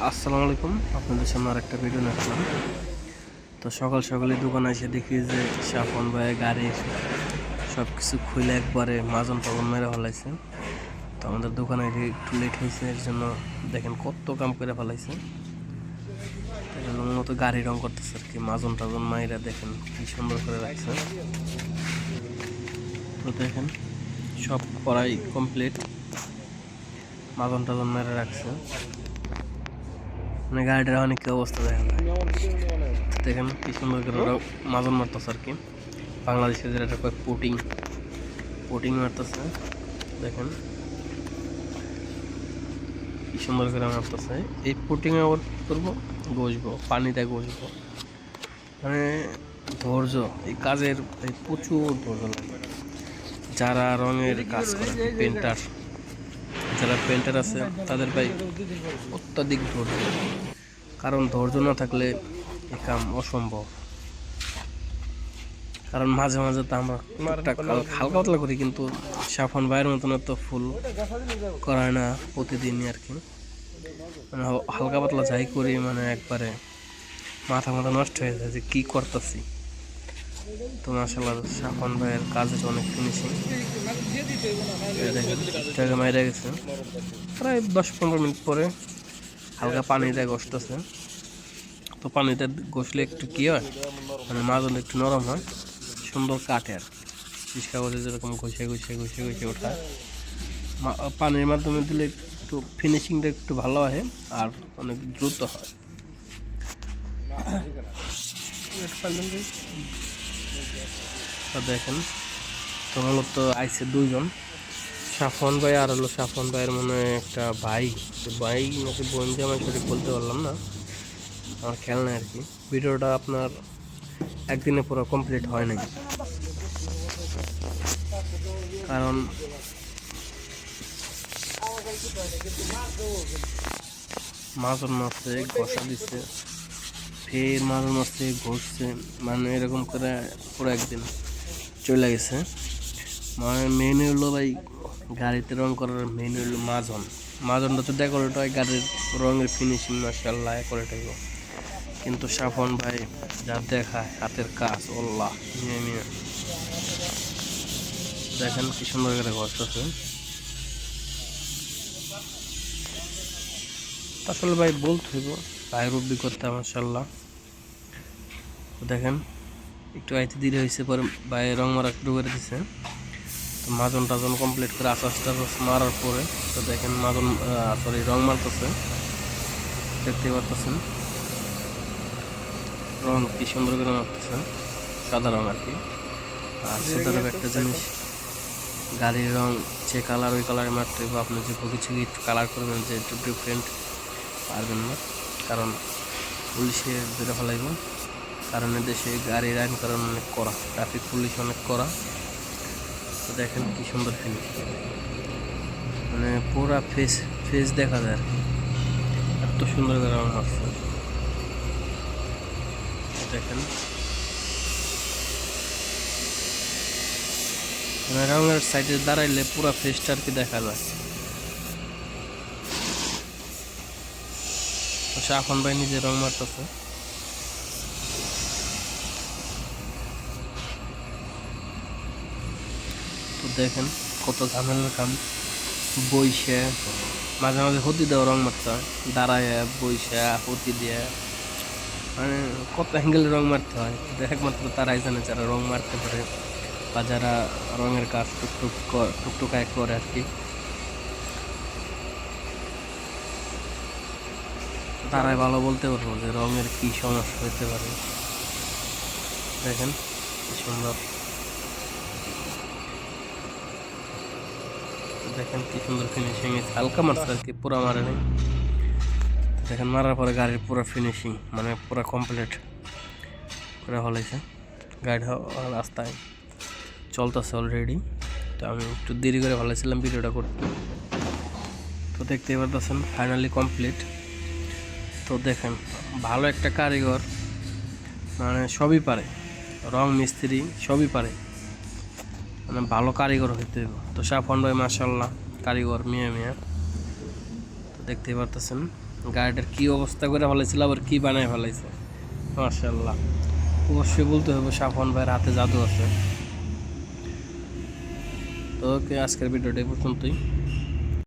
আসসালামু আলাইকুম, আপনাদের সামনে আরেকটা ভিডিও নিয়ে আসলাম। তো সকাল সকালে দোকানে এসে দেখি যে সাফন ভাই গাড়ির সব কিছু খুলে একবারে মাজন টাজন মেরে ফেলাইছে। তো আমাদের দোকানে একটু লেট হয়েছে, এর জন্য দেখেন কত কাম করে ফেলাইছে। মতো গাড়ি রং করতেছে আর কি, মাজন টাজন মাইরা দেখেন কি সুন্দর করে রাখছে। তো দেখেন সব করাই কমপ্লিট, মাজন টাজন মেরে রাখছে। মানে গাড়িটার অনেক অবস্থা দেখা যায়। দেখেন কি সুন্দর করে ওরা মাজন মারতেছে আর কি, বাংলাদেশে যেটা কয় পুটিং মারতেছে। দেখেন কি সুন্দর করে মারতেছে। এই পুটিং আবার কি করবো, ঘষবো, পানিতে ঘষবো। মানে ধৈর্য, এই কাজের প্রচুর ধৈর্য লাগে। যারা রঙের কাজ করে, যারা পেন্টার আছে তাদের ভাই অত্যাধিক ধৈর্য, কারণ ধৈর্য না থাকলে এই কাম অসম্ভব। কারণ মাঝে মাঝে তো আমরা হালকা পাতলা করি, কিন্তু সাফন ভাইয়ের মতন তো ফুল করায় না প্রতিদিনই আর কি। মানে হালকা পাতলা যাই করি, মানে একবারে মাথা নষ্ট হয়ে যায় যে কী করতেছি। তো মাশাআল্লাহ সাফন ভাইয়ের কাজের অনেক ফিনিশিং। দেখেন মাইরা গেছে, প্রায় 10-15 মিনিট পরে হালকা পানিতে ঘষতেছে। তো পানিতে ঘষলে একটু কী হয়, মানে মাজল একটু নরম হয়, সুন্দর কাটে আর কি। কাগজে যেরকম ঘষে ওঠায়, পানির মাধ্যমে দিলে একটু ফিনিশিংটা একটু ভালো হয় আর অনেক দ্রুত হয়। দেখেন তো মূলত আইসে দুইজন, সাফন ভাই আর হলো সাফন ভাইয়ের মনে একটা ভাই নাকি বোন, যে আমি সঠিক বলতে পারলাম না, আমার খেয়াল নাই আর কি। ভিডিওটা আপনার একদিনে পুরো কমপ্লিট হয় নাই, কারণ মাজন মাছছে, ঘষা দিচ্ছে, ফের মাজন মাছছে, ঘষছে, মানে এরকম করে পুরো একদিন চলে গেছে। মানে মেন হইলো ভাই গাড়িতে রং করার মেন হইলো মাজনটা তো ডেকোরেট হয়, গাড়ির রঙের ফিনিশিং মাশাআল্লাহ করে থাকব। কিন্তু সাফন ভাই যা দেখায় হাতের কাজ, আল্লাহ মিয়া দেখেন কি সুন্দর করে ঘষতেছে। আসলে ভাই বলতে হইব ভাইয়ের অভিজ্ঞতা মাশাআল্লাহ। দেখেন একটু আইতে দেরি হয়েছে, পরে ভাই রং মারা শুরু করে দিছে। তো মাজন টাজন কমপ্লিট করে আচার মারার পরে তো দেখেন রং মারতেছে, দেখতে পারতেছেন রং কি সুন্দর করে মারতেছে, সাদা রং আর কি। আর সাদা একটা জিনিস, গাড়ির রং যে কালার ওই কালারে মারতে হবে। আপনি যে কিছু কালার করবেন যে একটু ডিফারেন্ট পারবেন না, কারণ পুলিশে ধরে ফেলাইব। কারণ দেশে গাড়ির আইন কারণ অনেক কড়া, ট্রাফিক পুলিশ অনেক কড়া। তো দেখেন কি সুন্দর ফিনিশিং, মানে পুরা ফেস দেখা যায় আর কি, এত সুন্দর করে রং মারছে। দেখেন মানে রঙের সাইডে দাঁড়াইলে পুরা ফেসটা আর কি দেখা যায়। সাফন ভাই নিজে রং মারতেছে। তো দেখেন কত ঝামেলার কাম, বইসে মাঝে মাঝে হতি দেওয়া রং মারতে হয়, দাঁড়ায় বইসা হতি দিয়ে, মানে কত অ্যাঙ্গেলে রং মারতে হয় একমাত্র তারাই জানে যারা রং মারতে পারে, বা যারা রঙের কাজ টুকটুকায় করে আর কি, তারাই ভালো বলতে পারবো যে রঙের কি সমস্যা হতে পারে। দেখেন কি সুন্দর, দেখেন কি সুন্দর ফিনিশিং, হালকা মারছে আর কি, পুরা মারে নেই। দেখেন মারার পরে গাড়ির পুরো ফিনিশিং মানে পুরো কমপ্লিট করে ফেলাইছে। গাড়িটা রাস্তায় চলতেছে অলরেডি। তো আমি একটু দেরি করে ফেলাইছিলাম ভিডিওটা করতে। তো দেখতেই পারতেছেন ফাইনালি কমপ্লিট। তো দেখেন ভালো একটা কারিগর, মানে সবই পারে, রং মিস্ত্রি সবই পারে, মানে ভালো কারিগর হইতে হবে। তো সাফন ভাই মাশাআল্লাহ কারিগর মিয়া। তো দেখতেই পারতেছেন গাড়িটার কী অবস্থা করে ফেলাইছিল, আবার কী বানায় ফেলাইছে, মাশাআল্লাহ। অবশ্যই বলতে হবে সাফন ভাইয়ের হাতে জাদু আছে। তো ওকে, আজকের ভিডিওটা এই পর্যন্তই।